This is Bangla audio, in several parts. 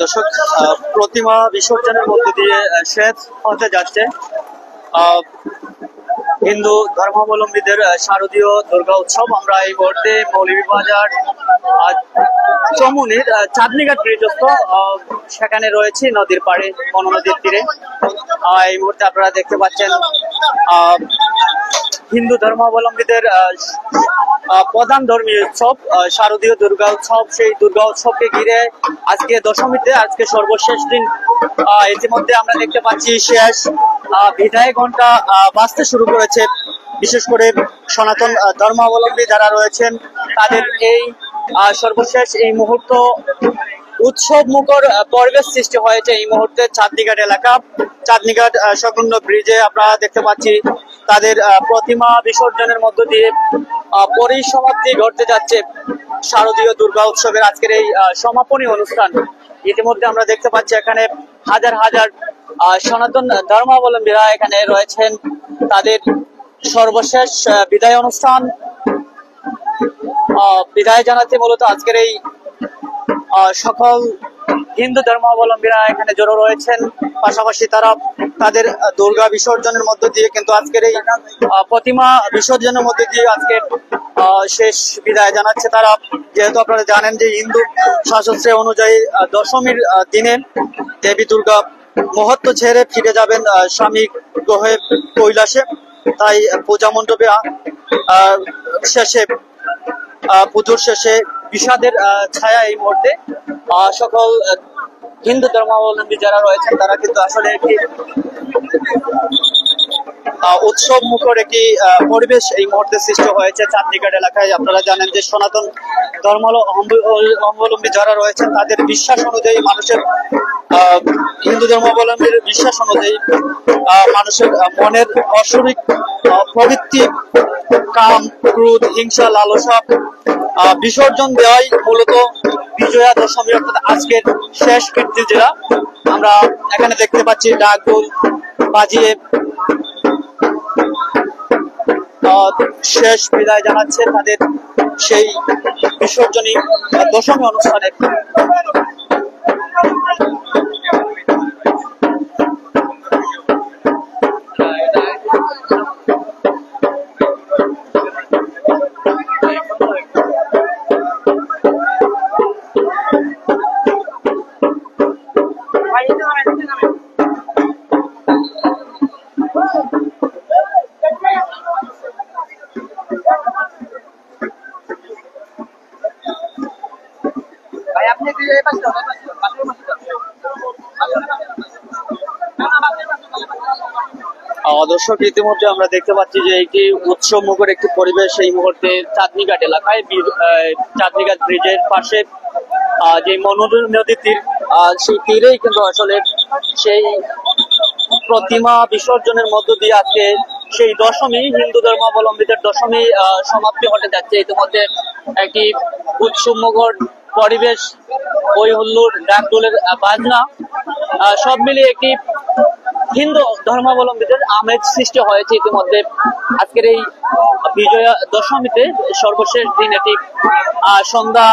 দর্শক, প্রতিমা বিসর্জনের মধ্য দিয়ে শেষ হতে যাচ্ছে হিন্দু ধর্মাবলম্বীদের শারদীয় দুর্গা উৎসব। আমরা এই মুহূর্তে মৌলভীবাজার চমুনির চাঁদনীঘাট ব্রিজস্থ সেখানে রয়েছি, নদীর পাড়ে, মনো নদীর তীরে। এই মুহূর্তে আপনারা দেখতে পাচ্ছেন হিন্দু ধর্মাবলম্বীদের প্রধান ধর্মীয় উৎসব শারদীয় দুর্গা উৎসব। সেই দুর্গা উৎসবকে ঘিরে আজকে দশমীতে, আজকে সর্বশেষ দিন, ইতিমধ্যে আমরা দেখতে পাচ্ছি শেষ বিদায় ঘন্টা বাজতে শুরু করেছে। বিশেষ করে সনাতন ধর্মাবলম্বী যারা রয়েছেন তাদের এই সর্বশেষ এই মুহূর্ত উৎসব মুখর পরিবেশ সৃষ্টি হয়েছে এই মুহূর্তে চাঁদনীঘাট এলাকা। চাঁদনীঘাট সংলগ্ন ব্রিজে আমরা দেখতে পাচ্ছি তাদের প্রতিমা বিসর্জনের মধ্য দিয়ে পরিসমাপ্তি ঘটতে যাচ্ছে শারদীয় দুর্গা উৎসবের আজকের এই সমাপনী অনুষ্ঠান। ইতিমধ্যে আমরা দেখতে পাচ্ছি এখানে হাজার হাজার সনাতন ধর্মাবলম্বীরা এখানে রয়েছেন, তাদের সর্বশেষ বিদায় অনুষ্ঠান বিদায় জানাতে মূলত আজকের এই সকল হিন্দু ধর্মাবলম্বীরা এখানে জড়ো রয়েছেন। পাশাপাশি তারা তাদের দুর্গা বিসর্জনের মধ্য দিয়ে কিন্তু আজকের এই প্রতিমা বিসর্জনের মধ্যে দিয়ে আজকে শেষ বিদায় জানাচ্ছে তারা। যেহেতু আপনারা জানেন যে হিন্দু শাস্ত্রে অনুযায়ী দশমীর দিনে দেবী দুর্গা মহত্ব ছেড়ে ফিরে যাবেন স্বামী গ্রহে কৈলাসে, তাই পূজা মণ্ডপে শেষে পুজোর শেষে বিষাদের ছায়া এই মুহূর্তে সকল হিন্দু ধর্মাবলম্বী যারা রয়েছেন তারা কিন্তু আসলে একটি উৎসব মুখর একটি পরিবেশ এই মুহূর্তে সৃষ্টি হয়েছে চাঁদনীঘাট এলাকায়। আপনারা জানেন যে সনাতন ধর্মাবলম্বী যারা রয়েছেন তাদের বিশ্বাস অনুযায়ী, মানুষের হিন্দু ধর্মাবলম্বীর বিশ্বাস অনুযায়ী মানুষের মনের অস্বাভাবিক প্রবৃত্তি, কাম, ক্রোধ, হিংসা, লালসা বিসর্জন দেওয়াই মূলত বিজয়া দশমী অর্থাৎ আজকের শেষ কীর্তি। যেটা আমরা এখানে দেখতে পাচ্ছি ডাক ঢোল বাজিয়ে শেষ বিদায় জানাচ্ছে তাদের সেই বিসর্জনী দশমী অনুষ্ঠানে। দর্শক, ইতিমধ্যে আমরা দেখতে পাচ্ছি যে একটি উৎসব মুখর একটি পরিবেশ এই মুহূর্তে চাঁদনীঘাট এলাকায়, চাঁদনীঘাট ব্রিজের পাশে যে মনো নদী তীর, সেই তীরেই কিন্তু আসলে সেই প্রতিমা বিসর্জনের মধ্য দিয়ে আজকে সেই দশমী, হিন্দু ধর্মাবলম্বীদের দশমী সমাপ্তি হতে যাচ্ছে। ইতিমধ্যে একটি উৎসব মুখর পরিবেশ, ওই হুল্লোড়, ডাক ঢোলের বাজনা সব মিলিয়ে একটি হিন্দু ধর্মাবলম্বীদের আমেজ সৃষ্টি হয়েছে ইতিমধ্যে আজকের এই বিজয়া দশমীতে। সর্বশেষ দিন এটি সন্ধ্যা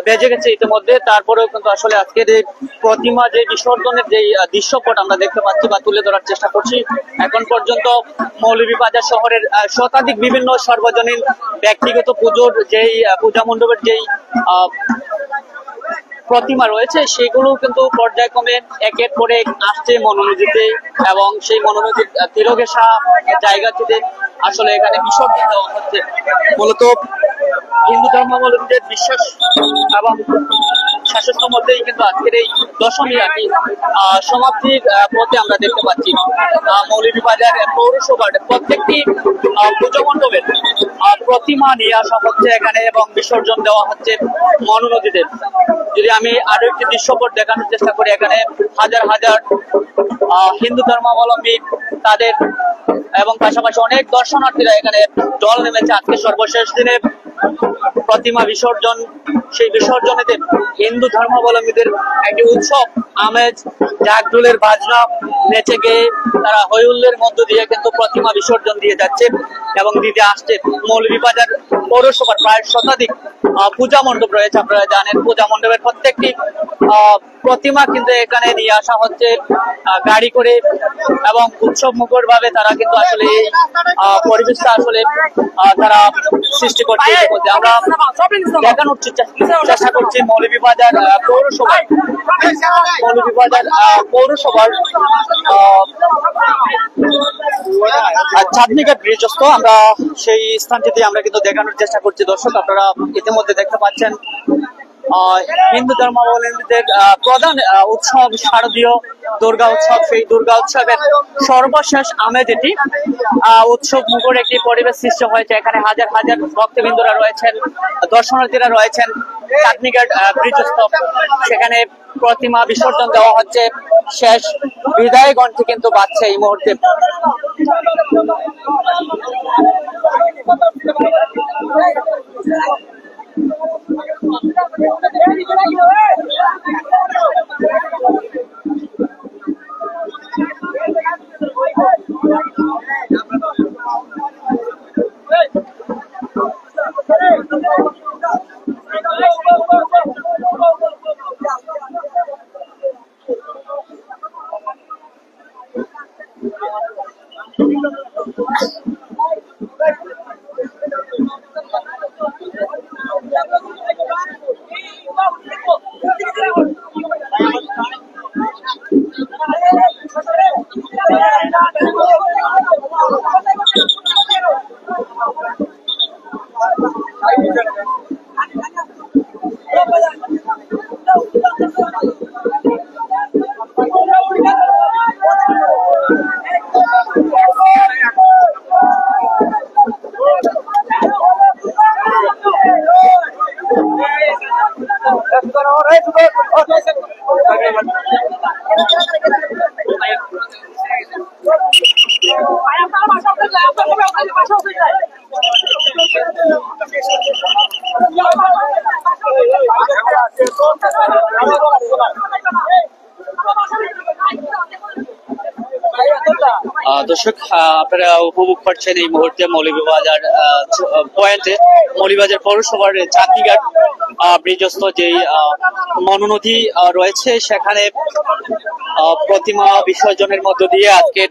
বেজে গেছে ইতিমধ্যে, তারপরেও কিন্তু আসলে আজকের এই প্রতিমা যে বিসর্জনের যে দৃশ্যপট আমরা দেখতে পাচ্ছি বা তুলে ধরার চেষ্টা করছি। এখন পর্যন্ত মৌলভীবাজার শহরের শতাধিক বিভিন্ন সর্বজনীন ব্যক্তিগত পুজোর যেই পূজা মণ্ডপের যেই প্রতিমা রয়েছে সেগুলো কিন্তু পর্যায়ক্রমে এক এক করে আসছে মনোনদীতে, এবং সেই মনোনদীর তীরঘেঁষা জায়গাটিতে আসলে এখানে বিসর্জন দেওয়া হচ্ছে। মূলত হিন্দু ধর্মাবলম্বীদের বিশ্বাস এবং শাসনের মধ্যেই কিন্তু আজকের এই দশমী আরকি সমাপ্তির পথে আমরা দেখতে পাচ্ছি। মৌলভীবাজার পৌরসভার প্রত্যেকটি পুজো মণ্ডপের প্রতিমা নিয়ে আসা হচ্ছে এখানে এবং বিসর্জন দেওয়া হচ্ছে মনো নদীতে। যদি আমি আরো একটি দৃশ্যপট দেখানোর চেষ্টা করি, এখানে হাজার হাজার হিন্দু ধর্মাবলম্বী তাদের এবং পাশাপাশি অনেক দর্শনার্থীরা এখানে দল নেমেছে আজকে সর্বশেষ দিনে প্রতিমা বিসর্জন। সেই বিসর্জনেতে হিন্দু ধর্মাবলম্বীদের একটি উৎসব আমেজ, ডাক ঢোলের বাজনা, নেচে গিয়ে তারা হৈহুল্লের মধ্য দিয়ে কিন্তু প্রতিমা বিসর্জন দিয়ে যাচ্ছে এবং দিতে আসছে। মৌলভীবাজার পৌরসভার প্রায় শতাধিক পূজা মণ্ডপ রয়েছে। আপনারা জানেন পূজা মণ্ডপের প্রত্যেকটি প্রতিমা কিন্তু এখানে নিয়ে আসা হচ্ছে গাড়ি করে এবং উৎসব মুখর ভাবে তারা কিন্তু আসলে এই পরিবেশটা আসলে তারা সৃষ্টি করছে। আমরা দেখানোর চেষ্টা করছি মৌলভীবাজার পৌরসভার চাঁদনীঘাট ব্রিজস্থ আমরা সেই স্থানটিতে আমরা কিন্তু দেখানোর চেষ্টা করছি। দর্শক আপনারা ইতিমধ্যে দেখতে পাচ্ছেন হিন্দু ধর্মাবলম্বীদের প্রধান উৎসব শারদীয় দুর্গা উৎসব। সেই দুর্গা উৎসবের সর্বশেষ আমেজ এটি উৎসব মুখর একটি পরিবেশ সৃষ্টি হয়েছে। এখানে হাজার হাজার ভক্তবৃন্দরা রয়েছেন, দর্শনার্থীরা রয়েছেন চাঁদনীঘাট ব্রিজস্থ। সেখানে প্রতিমা বিসর্জন দেওয়া হচ্ছে, শেষ বিদায় ঘন্টি কিন্তু বাজছে এই মুহূর্তে। দর্শক আপনারা উপভোগ করছেন এই মুহূর্তে মৌলভীবাজার পয়েন্টে মৌলভীবাজার পৌরসভার চাঁদনীঘাট ব্রিজস্থ যেই মনোনদী রয়েছে সেখানে প্রতিমা বিসর্জনের মধ্য দিয়ে আজকে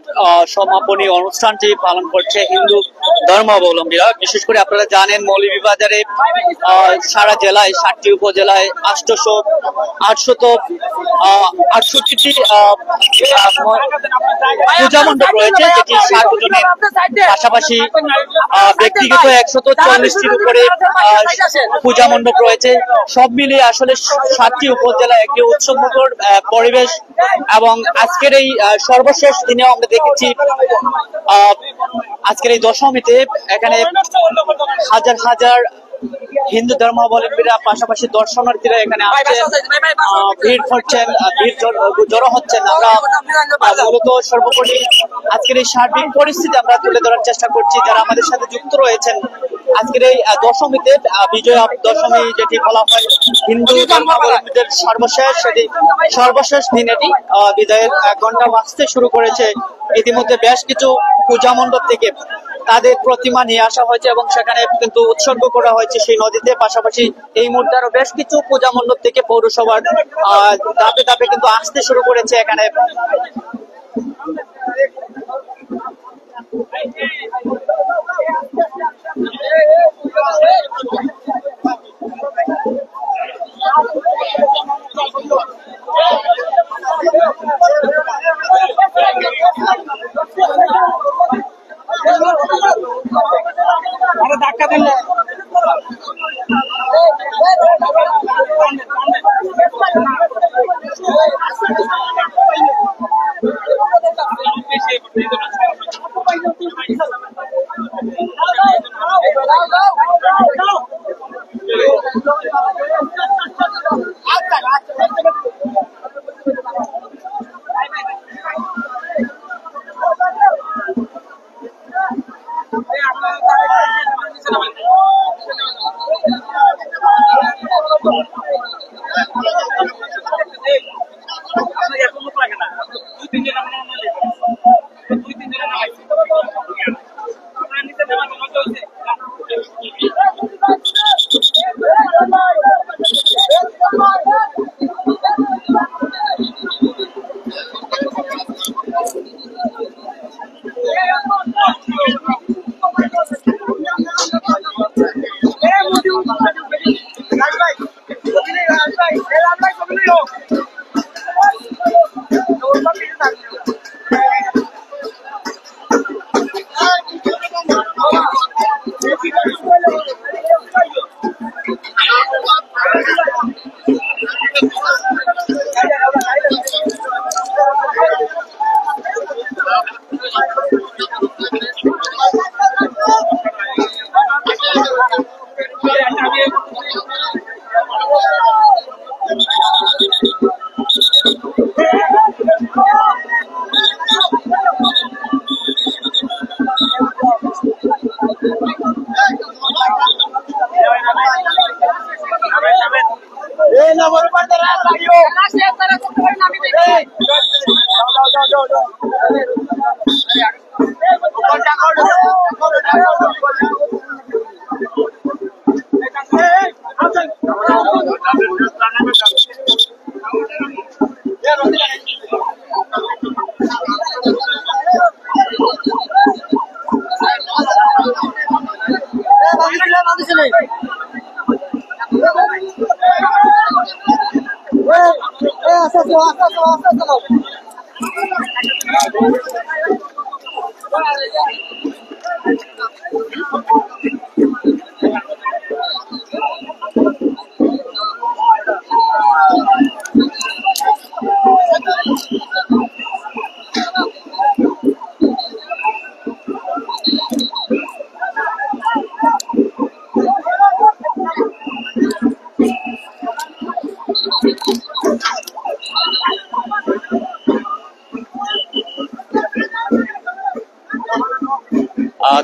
সমাপনী অনুষ্ঠানটি পালন করছে হিন্দু ধর্মাবলম্বীরা। বিশেষ করে আপনারা জানেন মৌলভীবাজারে সারা জেলায় 7টি উপজেলায় 868টি পূজা মণ্ডপ রয়েছে, যেটি সার্বজনীন পাশাপাশি ব্যক্তিগত 140টির উপরে পূজা মণ্ডপ রয়েছে। সব মিলিয়ে আসলে 7টি উপজেলায় একটি উৎসবমুখর পরিবেশ এবং আজকের এই সর্বশেষ দিনে আমরা দেখেছি আজকের এই দশমীতে এখানে হাজার হাজার হিন্দু ধর্মাবলম্বীরা পাশাপাশি দর্শনার্থীরা এখানে আসছেন, ভিড় করছেন, ভিড় জড়ো হচ্ছেন। আমরা মূলত সর্বোপরি আজকের এই সার্বিক পরিস্থিতি আমরা তুলে ধরার চেষ্টা করছি। যারা আমাদের সাথে যুক্ত রয়েছেন আজকের এই দশমীতে, বিজয়া দশমী যেটি বলা হয় হিন্দু ধর্মাবলম্বীদের সর্বশেষ দিন, এটি বিদায়ের ঘন্টা বাজতে শুরু করেছে। ইতিমধ্যে বেশ কিছু পূজা মণ্ডপ থেকে তাদের প্রতিমা নিয়ে আসা হয়েছে এবং সেখানে কিন্তু উৎসর্গ করা হয়েছে সেই নদীতে। পাশাপাশি এই মুহূর্তে আরো বেশ কিছু পূজা মণ্ডপ থেকে পৌরসভার ধাপে ধাপে কিন্তু আসতে শুরু করেছে এখানে। ধাক্কা দিলে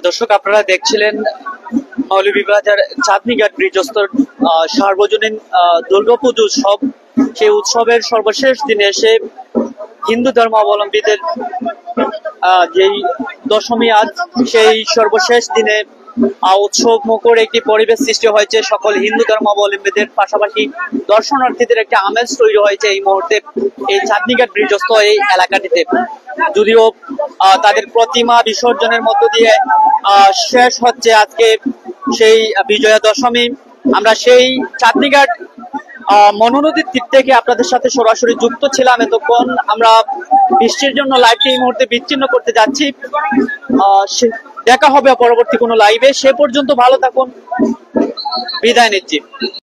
দর্শক, আপনারা দেখছিলেন মৌলভীবাজার চাঁদনীঘাট ব্রিজস্থ সার্বজনীন দুর্গাপুজো উৎসব। সেই উৎসবের সর্বশেষ দিনে এসে হিন্দু ধর্মাবলম্বীদের যেই দশমী আজ, সেই সর্বশেষ দিনে উৎসব মুখর একটি পরিবেশ সৃষ্টি হয়েছে। সকল হিন্দু ধর্মাবলম্বীদের পাশাপাশি দর্শনার্থীদের একটা আমেজ তৈরি হয়েছে এই মুহূর্তে এই চাঁদনীঘাট ব্রিজস্থ এই এলাকাটিতে। যদিও তাদের প্রতিমা বিসর্জনের মধ্য দিয়ে শেষ হচ্ছে আজকে সেই বিজয়া দশমী। আমরা সেই চাঁদনীঘাট মনোনদীর তীর থেকে আপনাদের সাথে সরাসরি যুক্ত ছিলাম এতক্ষণ। আমরা বৃষ্টির জন্য লাইভটি এই মুহূর্তে বিচ্ছিন্ন করতে যাচ্ছি। দেখা হবে পরবর্তী কোনো লাইভে। সে পর্যন্ত ভালো থাকুন, বিদায় নিচ্ছি।